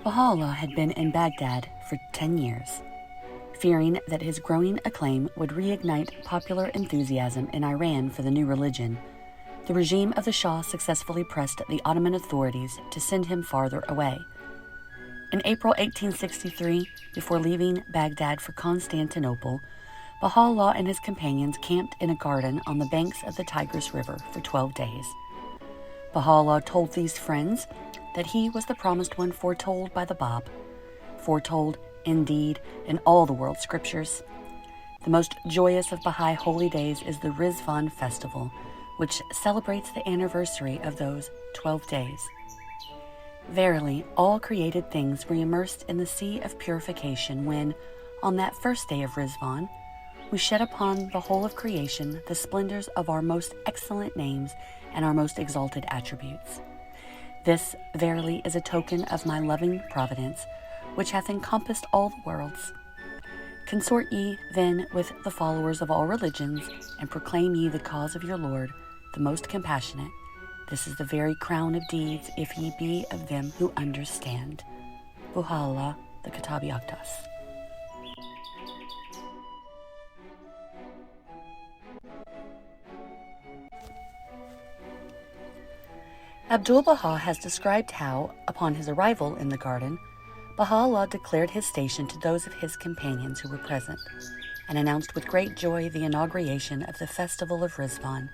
Baha'u'llah had been in Baghdad for 10 years. Fearing that his growing acclaim would reignite popular enthusiasm in Iran for the new religion, the regime of the Shah successfully pressed the Ottoman authorities to send him farther away. In April 1863, before leaving Baghdad for Constantinople, Baha'u'llah and his companions camped in a garden on the banks of the Tigris River for 12 days. Baha'u'llah told these friends that he was the promised one foretold by the Bab, foretold, indeed, in all the world's scriptures. The most joyous of Baha'i holy days is the Ridván festival, which celebrates the anniversary of those 12 days. Verily, all created things were immersed in the sea of purification when, on that first day of Ridván, we shed upon the whole of creation the splendors of our most excellent names and our most exalted attributes. This, verily, is a token of my loving providence, which hath encompassed all the worlds. Consort ye, then, with the followers of all religions, and proclaim ye the cause of your Lord, the most compassionate. This is the very crown of deeds, if ye be of them who understand. Baha'u'llah, the Kitabi Akdas. Abdul-Baha has described how, upon his arrival in the garden, Baha'u'llah declared his station to those of his companions who were present, and announced with great joy the inauguration of the Festival of Ridván.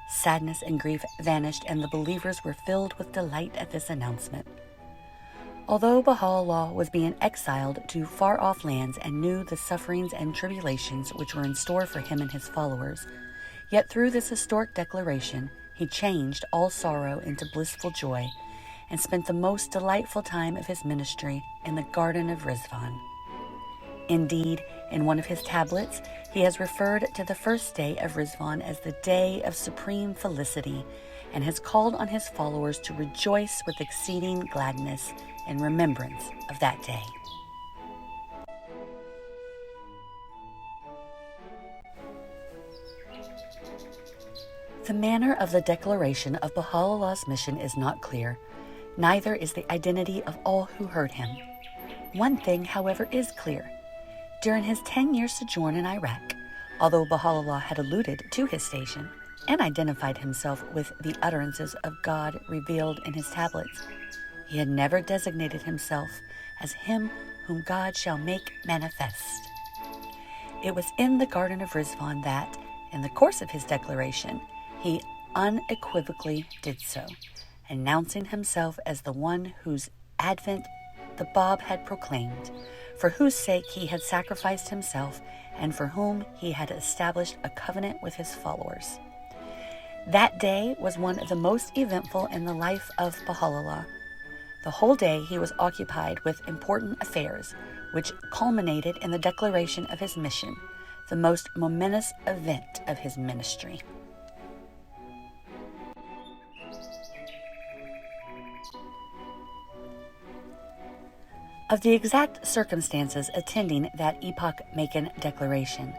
Sadness and grief vanished, and the believers were filled with delight at this announcement. Although Baha'u'llah was being exiled to far-off lands and knew the sufferings and tribulations which were in store for him and his followers, yet through this historic declaration, he changed all sorrow into blissful joy and spent the most delightful time of his ministry in the Garden of Ridván. Indeed, in one of his tablets, he has referred to the first day of Ridván as the day of supreme felicity and has called on his followers to rejoice with exceeding gladness in remembrance of that day. The manner of the declaration of Baha'u'llah's mission is not clear, neither is the identity of all who heard him. One thing, however, is clear. During his 10-year sojourn in Iraq, although Baha'u'llah had alluded to his station and identified himself with the utterances of God revealed in his tablets, he had never designated himself as him whom God shall make manifest. It was in the Garden of Ridván that, in the course of his declaration, he unequivocally did so, announcing himself as the one whose advent the Bab had proclaimed, for whose sake he had sacrificed himself, and for whom he had established a covenant with his followers. That day was one of the most eventful in the life of Baha'u'llah. The whole day he was occupied with important affairs, which culminated in the declaration of his mission, the most momentous event of his ministry. Of the exact circumstances attending that epoch-making declaration,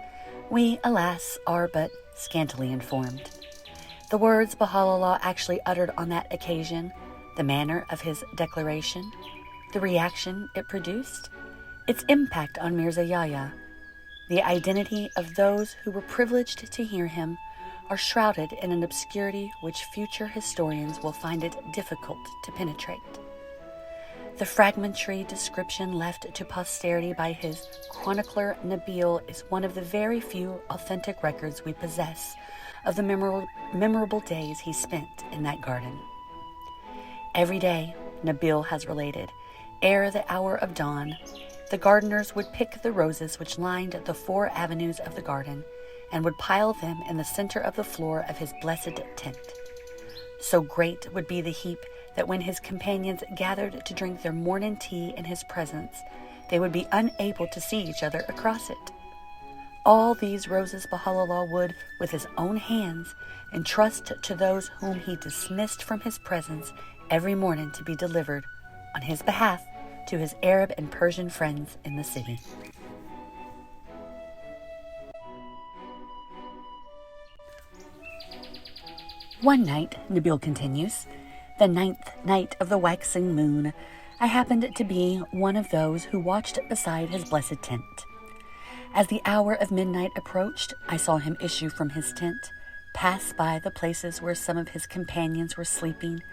we, alas, are but scantily informed. The words Baha'u'llah actually uttered on that occasion, the manner of his declaration, the reaction it produced, its impact on Mirza Yahya, the identity of those who were privileged to hear him, are shrouded in an obscurity which future historians will find it difficult to penetrate. The fragmentary description left to posterity by his chronicler Nabil is one of the very few authentic records we possess of the memorable days he spent in that garden. Every day, Nabil has related, ere the hour of dawn, the gardeners would pick the roses which lined the 4 avenues of the garden and would pile them in the center of the floor of his blessed tent. So great would be the heap that when his companions gathered to drink their morning tea in his presence, they would be unable to see each other across it. All these roses Baha'u'llah would, with his own hands, entrust to those whom he dismissed from his presence every morning to be delivered, on his behalf, to his Arab and Persian friends in the city. One night, Nabil continues, the 9th night of the waxing moon, I happened to be one of those who watched beside his blessed tent. As the hour of midnight approached, I saw him issue from his tent, pass by the places where some of his companions were sleeping,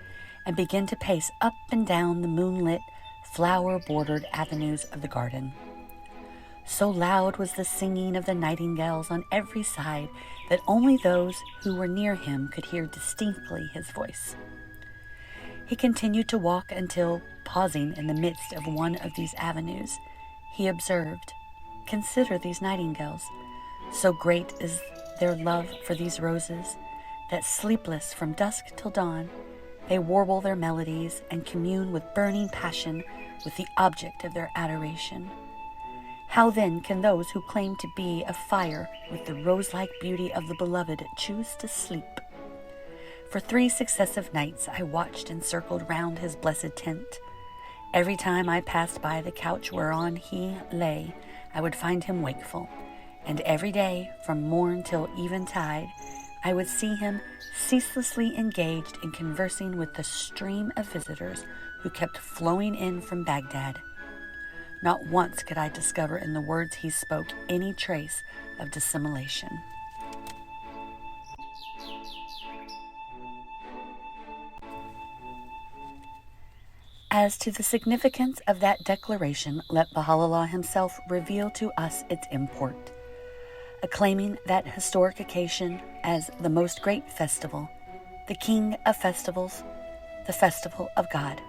and begin to pace up and down the moonlit, flower-bordered avenues of the garden. So loud was the singing of the nightingales on every side that only those who were near him could hear distinctly his voice. He continued to walk until, pausing in the midst of one of these avenues, he observed, "Consider these nightingales. So great is their love for these roses, that sleepless from dusk till dawn, they warble their melodies and commune with burning passion with the object of their adoration. How then can those who claim to be afire with the rose-like beauty of the beloved choose to sleep?" For 3 successive nights I watched and circled round his blessed tent. Every time I passed by the couch whereon he lay, I would find him wakeful, and every day, from morn till eventide, I would see him ceaselessly engaged in conversing with the stream of visitors who kept flowing in from Baghdad. Not once could I discover in the words he spoke any trace of dissimulation. As to the significance of that declaration, let Baha'u'llah himself reveal to us its import. Acclaiming that historic occasion as the most great festival, the king of festivals, the festival of God,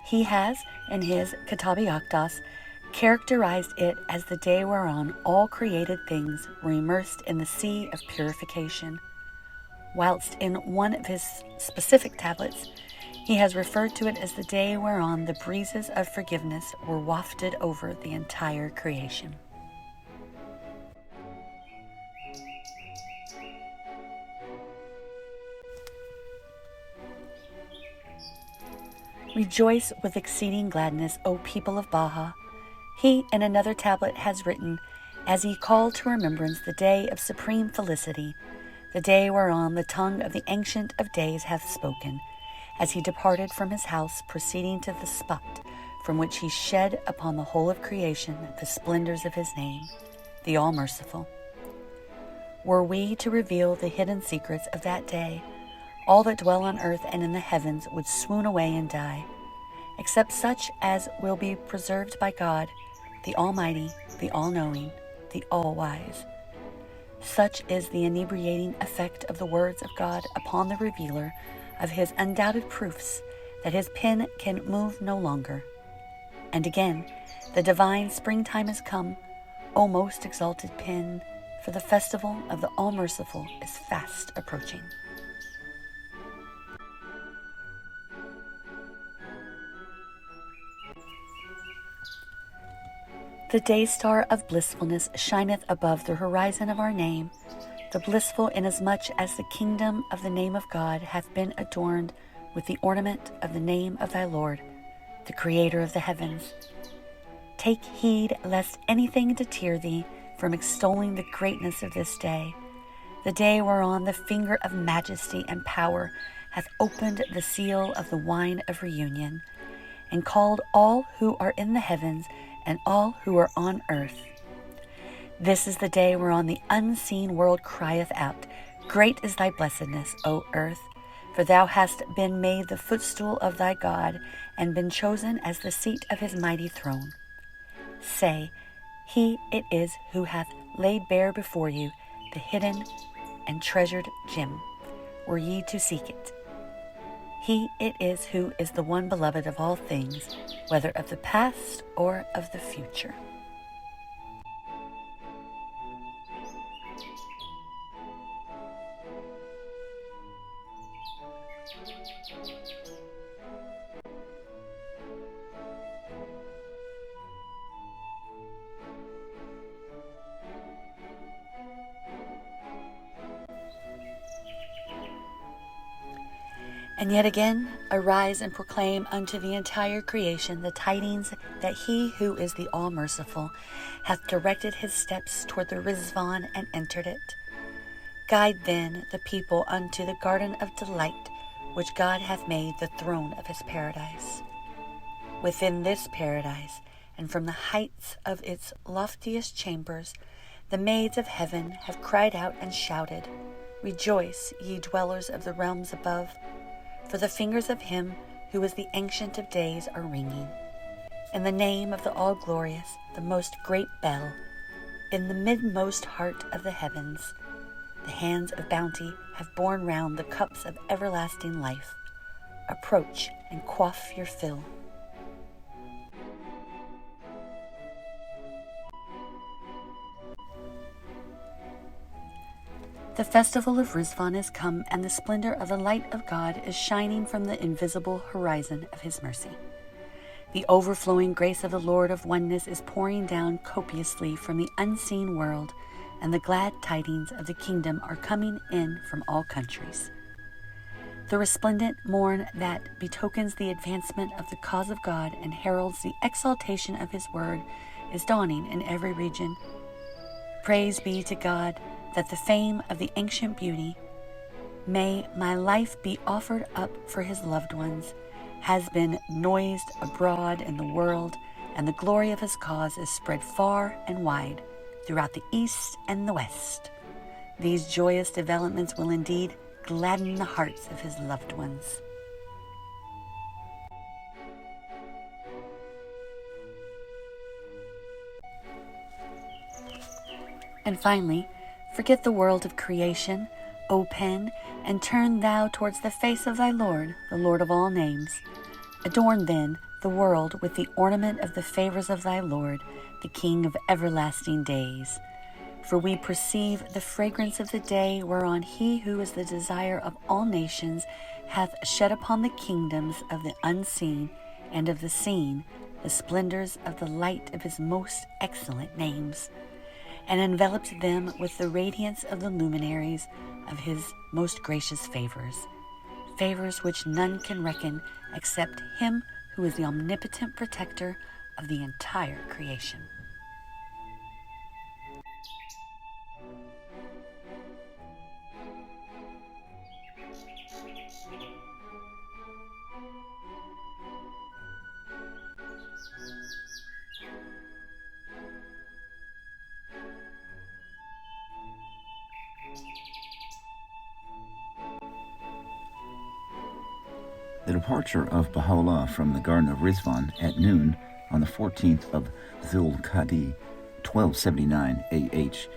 he has, in his Kitab-i Aqdas, characterized it as the day whereon all created things were immersed in the sea of purification, whilst in one of his specific tablets, he has referred to it as the day whereon the breezes of forgiveness were wafted over the entire creation. Rejoice with exceeding gladness, O people of Baha. He, in another tablet, has written, as he called to remembrance the day of supreme felicity, the day whereon the tongue of the Ancient of Days hath spoken, as he departed from his house, proceeding to the spot from which he shed upon the whole of creation the splendors of his name, the All-Merciful. Were we to reveal the hidden secrets of that day, all that dwell on earth and in the heavens would swoon away and die, except such as will be preserved by God, the Almighty, the All-Knowing, the All-Wise. Such is the inebriating effect of the words of God upon the revealer of his undoubted proofs that his pen can move no longer. And again, the divine springtime is come, O most exalted pen, for the festival of the All-Merciful is fast approaching. The day star of blissfulness shineth above the horizon of our name, the blissful inasmuch as the kingdom of the name of God hath been adorned with the ornament of the name of thy Lord, the Creator of the heavens. Take heed lest anything deter thee from extolling the greatness of this day, the day whereon the finger of majesty and power hath opened the seal of the wine of reunion, and called all who are in the heavens and all who are on earth. This is the day whereon the unseen world crieth out, Great is thy blessedness, O earth, for thou hast been made the footstool of thy God, and been chosen as the seat of his mighty throne. Say, He it is who hath laid bare before you the hidden and treasured gem, were ye to seek it. He it is who is the one beloved of all things, whether of the past or of the future. And yet again, arise and proclaim unto the entire creation the tidings that he who is the All-Merciful hath directed his steps toward the Ridván and entered it. Guide then the people unto the garden of delight, which God hath made the throne of his paradise. Within this paradise, and from the heights of its loftiest chambers, the maids of heaven have cried out and shouted, "Rejoice, ye dwellers of the realms above, for the fingers of him who is the Ancient of Days are ringing. In the name of the All-Glorious, the most great bell, in the midmost heart of the heavens, the hands of bounty have borne round the cups of everlasting life. Approach and quaff your fill." The Festival of Ridván is come, and the splendor of the light of God is shining from the invisible horizon of his mercy. The overflowing grace of the Lord of Oneness is pouring down copiously from the unseen world, and the glad tidings of the kingdom are coming in from all countries. The resplendent morn that betokens the advancement of the cause of God and heralds the exaltation of his word is dawning in every region. Praise be to God that the fame of the ancient beauty, "May my life be offered up for his loved ones," has been noised abroad in the world, and the glory of his cause is spread far and wide throughout the east and the west. These joyous developments will indeed gladden the hearts of his loved ones. And finally, forget the world of creation, O pen, and turn thou towards the face of thy Lord, the Lord of all names. Adorn then the world with the ornament of the favors of thy Lord, the King of everlasting days. For we perceive the fragrance of the day whereon he who is the desire of all nations hath shed upon the kingdoms of the unseen and of the seen the splendors of the light of his most excellent names, and enveloped them with the radiance of the luminaries of his most gracious favors, favors which none can reckon except him who is the omnipotent protector of the entire creation. The departure of Baha'u'llah from the Garden of Ridván at noon on the 14th of Dhul-Qa'dah, 1279 AH,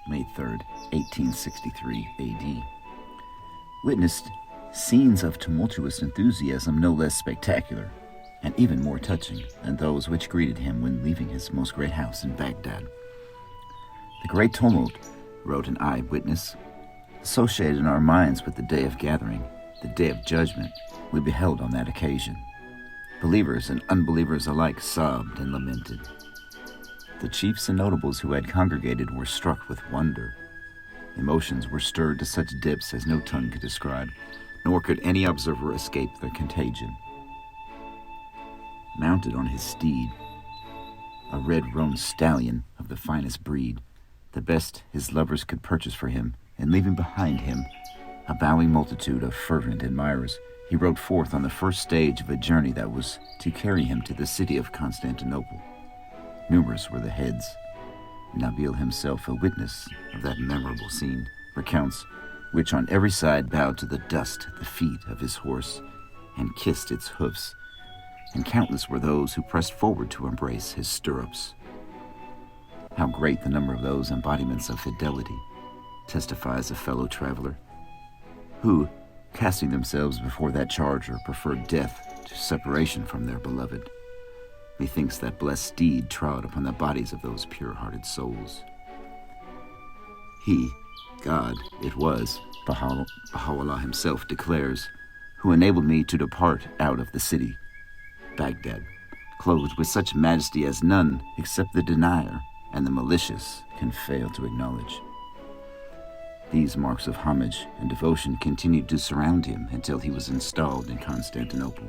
May 3rd, 1863 AD, witnessed scenes of tumultuous enthusiasm no less spectacular and even more touching than those which greeted him when leaving his most great house in Baghdad. The great tumult, wrote an eyewitness, associated in our minds with the day of gathering, the day of judgment, we beheld on that occasion. Believers and unbelievers alike sobbed and lamented. The chiefs and notables who had congregated were struck with wonder. Emotions were stirred to such depths as no tongue could describe, nor could any observer escape their contagion. Mounted on his steed, a red-roan stallion of the finest breed, the best his lovers could purchase for him, and leaving behind him a bowing multitude of fervent admirers, he rode forth on the first stage of a journey that was to carry him to the city of Constantinople. Numerous were the heads. Nabil himself, a witness of that memorable scene, recounts, which on every side bowed to the dust at the feet of his horse and kissed its hoofs, and countless were those who pressed forward to embrace his stirrups. How great the number of those embodiments of fidelity, testifies a fellow traveler, who, casting themselves before that charger, preferred death to separation from their beloved. Methinks that blessed steed trod upon the bodies of those pure-hearted souls. He, God, it was, Baha'u'llah himself declares, who enabled me to depart out of the city, Baghdad, clothed with such majesty as none except the denier and the malicious can fail to acknowledge. These marks of homage and devotion continued to surround him until he was installed in Constantinople.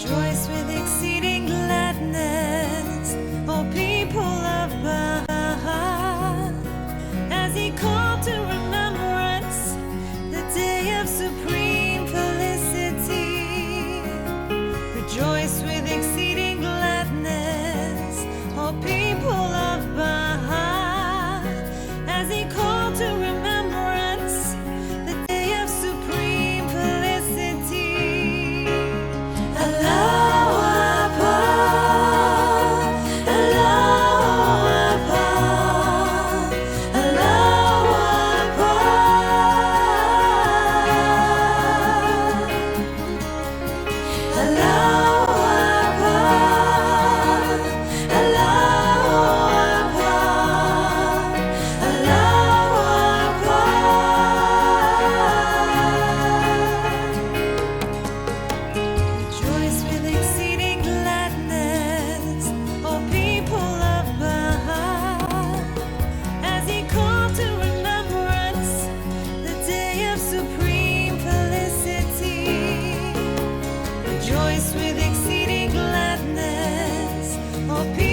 Rejoice with exceeding gladness, O people of Baha, as he called to remembrance the day of supreme felicity. Rejoice with exceeding gladness, O people of Baha, as he called to remembrance the day of supreme felicity. Allahu Akbar, Allahu Akbar, Allahu Akbar, Allahu Akbar, Allahu Akbar, Allahu Akbar. Rejoice with exceeding gladness, O people of Baha, as he called to remembrance the day of supreme felicity. Rejoice with exceeding gladness, O people